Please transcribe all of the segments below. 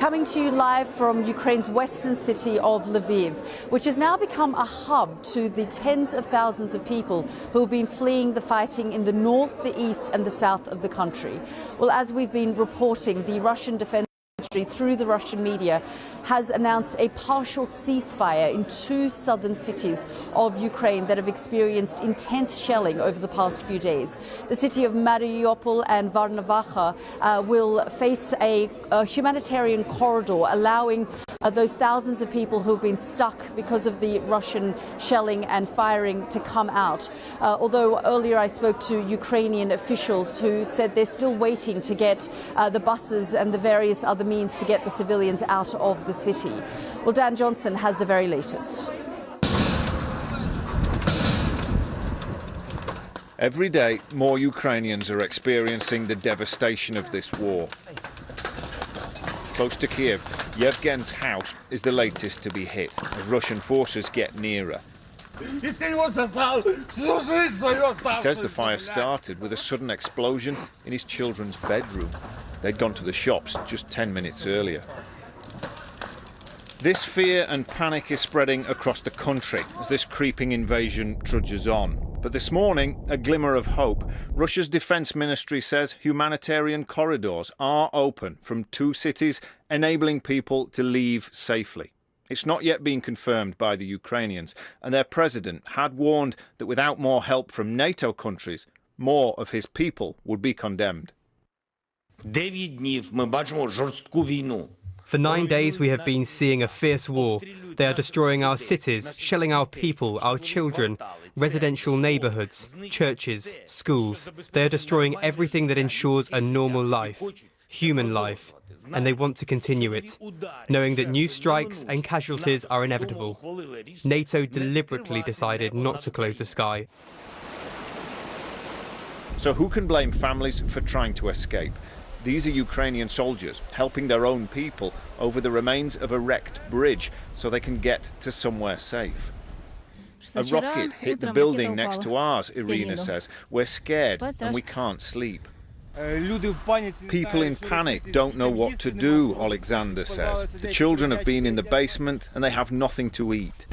coming to you live from Ukraine's western city of Lviv, which has now become a hub to the tens of thousands of people who have been fleeing the fighting in the north, the east and the south of the country. Well, as we've been reporting, the Russian Defense Ministry, through the Russian media, has announced a partial ceasefire in two southern cities of Ukraine that have experienced intense shelling over the past few days. The city of Mariupol and Volnovakha will face a humanitarian corridor allowing those thousands of people who have been stuck because of the Russian shelling and firing to come out. Although earlier I spoke to Ukrainian officials who said they're still waiting to get the buses and the various other means to get the civilians out of the city. Well, Dan Johnson has the very latest. Every day, more Ukrainians are experiencing the devastation of this war. Close to Kiev, Yevgen's house is the latest to be hit as Russian forces get nearer. He says the fire started with a sudden explosion in his children's bedroom. They'd gone to the shops just 10 minutes earlier. This fear and panic is spreading across the country as this creeping invasion trudges on. But this morning, a glimmer of hope. Russia's defense ministry says humanitarian corridors are open from two cities, enabling people to leave safely. It's not yet been confirmed by the Ukrainians, and their president had warned that without more help from NATO countries, more of his people would be condemned. For 9 days we have been seeing a fierce war. They are destroying our cities, shelling our people, our children, residential neighbourhoods, churches, schools. They are destroying everything that ensures a normal life, human life, and they want to continue it, knowing that new strikes and casualties are inevitable. NATO deliberately decided not to close the sky. So who can blame families for trying to escape? These are Ukrainian soldiers helping their own people over the remains of a wrecked bridge so they can get to somewhere safe. A rocket hit the building next to ours, Irina says. We're scared and we can't sleep. People in panic don't know what to do, Alexander says. The children have been in the basement and they have nothing to eat.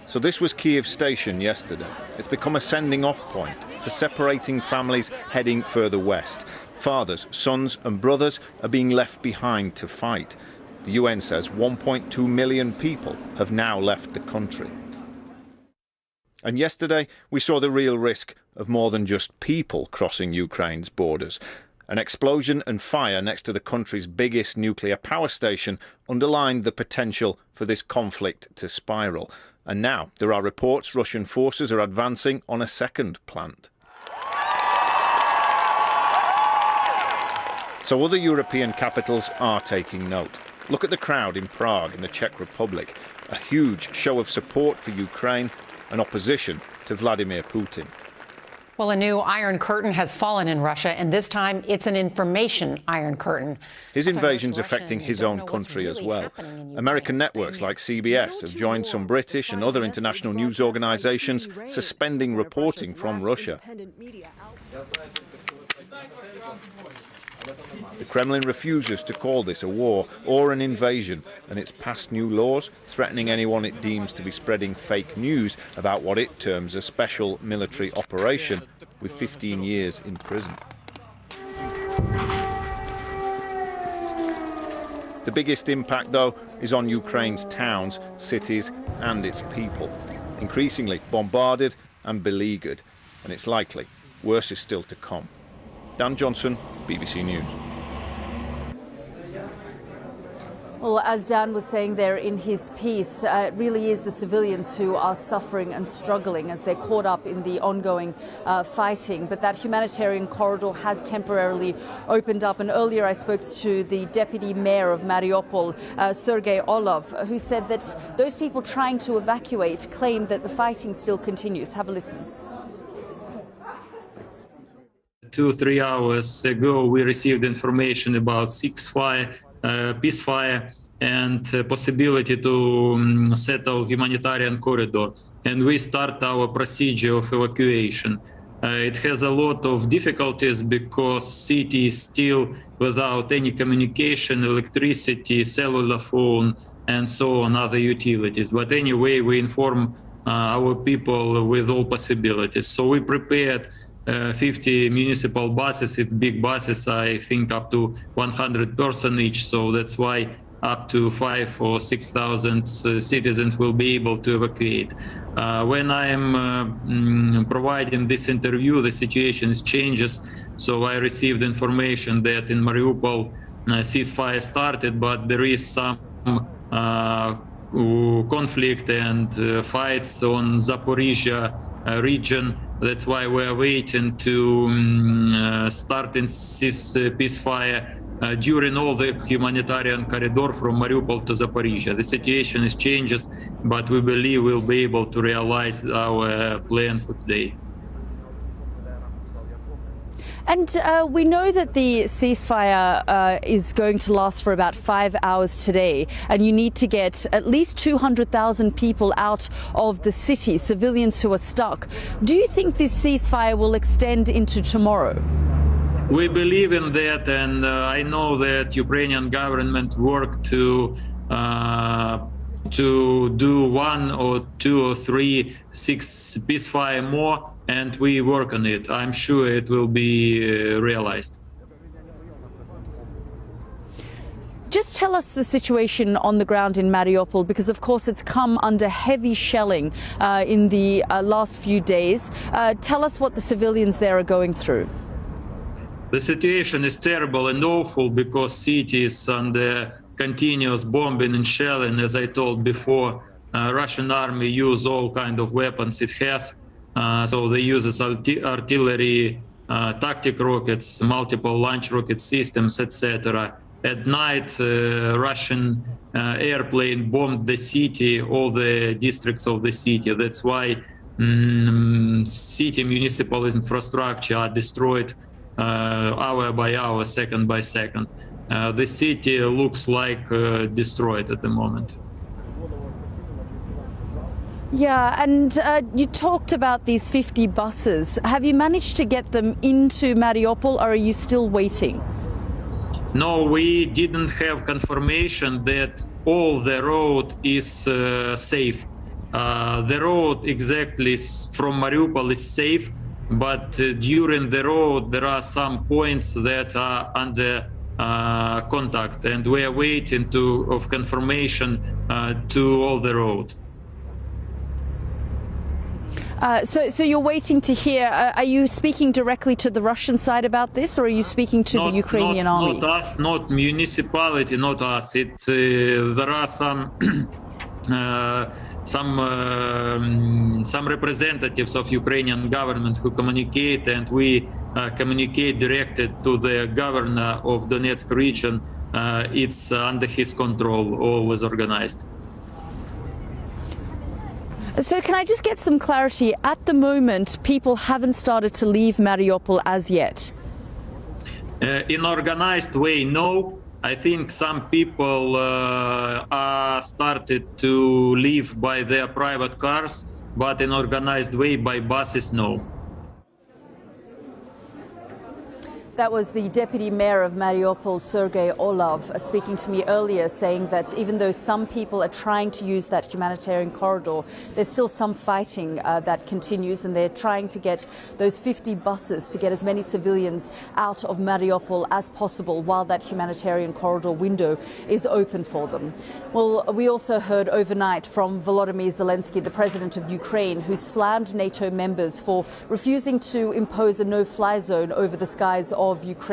So this was Kiev station yesterday. It's become a sending off point for separating families heading further west. Fathers, sons and brothers are being left behind to fight. The UN says 1.2 million people have now left the country. And yesterday we saw the real risk of more than just people crossing Ukraine's borders. An explosion and fire next to the country's biggest nuclear power station underlined the potential for this conflict to spiral. And now there are reports Russian forces are advancing on a second plant. So other European capitals are taking note. Look at the crowd in Prague in the Czech Republic. A huge show of support for Ukraine and opposition to Vladimir Putin. Well, a new Iron Curtain has fallen in Russia, and this time it's an information Iron Curtain. His invasion's affecting his own country as well. American networks like CBS have joined some British and other international news organizations suspending reporting from Russia. The Kremlin refuses to call this a war or an invasion, and it's passed new laws threatening anyone it deems to be spreading fake news about what it terms a special military operation, with 15 years in prison. The biggest impact, though, is on Ukraine's towns, cities and its people, increasingly bombarded and beleaguered, and it's likely worse is still to come. Dan Johnson, BBC News. Well, as Dan was saying there in his piece, it really is the civilians who are suffering and struggling as they're caught up in the ongoing fighting. But that humanitarian corridor has temporarily opened up. And earlier I spoke to the deputy mayor of Mariupol, Sergei Orlov, who said that those people trying to evacuate claim that the fighting still continues. Have a listen. 2-3 hours ago, we received information about ceasefire, and possibility to settle humanitarian corridor. And we start our procedure of evacuation. It has a lot of difficulties because city is still without any communication, electricity, cellular phone, and so on, other utilities. But anyway, we inform our people with all possibilities. So we prepared 50 municipal buses. It's big buses, I think up to 100 person each. So that's why up to 5,000 or 6,000 citizens will be able to evacuate. When I am providing this interview, the situation changes. So I received information that in Mariupol ceasefire started, but there is some conflict and fights on Zaporizhia region. That's why we are waiting to start in ceasefire during all the humanitarian corridor from Mariupol to Zaporizhia. The situation is changes, but we believe we'll be able to realize our plan for today. And we know that the ceasefire is going to last for about 5 hours today, and you need to get at least 200,000 people out of the city, civilians who are stuck. Do you think this ceasefire will extend into tomorrow? We believe in that, and I know that Ukrainian government worked to do 1 or 2 or 3 ceasefire more, and we work on it. I'm sure it will be realized. Just tell us the situation on the ground in Mariupol, because of course it's come under heavy shelling in the last few days. Tell us what the civilians there are going through. The situation is terrible and awful because city is under continuous bombing and shelling. As I told before, Russian army use all kind of weapons it has. So they use artillery, tactic rockets, multiple launch rocket systems, etc. At night, Russian airplane bombed the city, all the districts of the city. That's why city municipal infrastructure are destroyed hour by hour, second by second. The city looks like destroyed at the moment. Yeah, and you talked about these 50 buses. Have you managed to get them into Mariupol, or are you still waiting? No, we didn't have confirmation that all the road is safe. The road exactly from Mariupol is safe, but during the road there are some points that are under contact, and we are waiting of confirmation to all the road. So you're waiting to hear. Are you speaking directly to the Russian side about this, or are you speaking to the Ukrainian army? Not us, not municipality, not us. There are some representatives of Ukrainian government who communicate, and we communicate directly to the governor of Donetsk region. It's under his control, always organized. So can I just get some clarity? At the moment, people haven't started to leave Mariupol as yet. In organized way, no. I think some people are started to leave by their private cars, but in organized way by buses, no. That was the Deputy Mayor of Mariupol, Sergei Orlov, speaking to me earlier, saying that even though some people are trying to use that humanitarian corridor, there's still some fighting that continues, and they're trying to get those 50 buses to get as many civilians out of Mariupol as possible while that humanitarian corridor window is open for them. Well, we also heard overnight from Volodymyr Zelensky, the president of Ukraine, who slammed NATO members for refusing to impose a no-fly zone over the skies of Ukraine.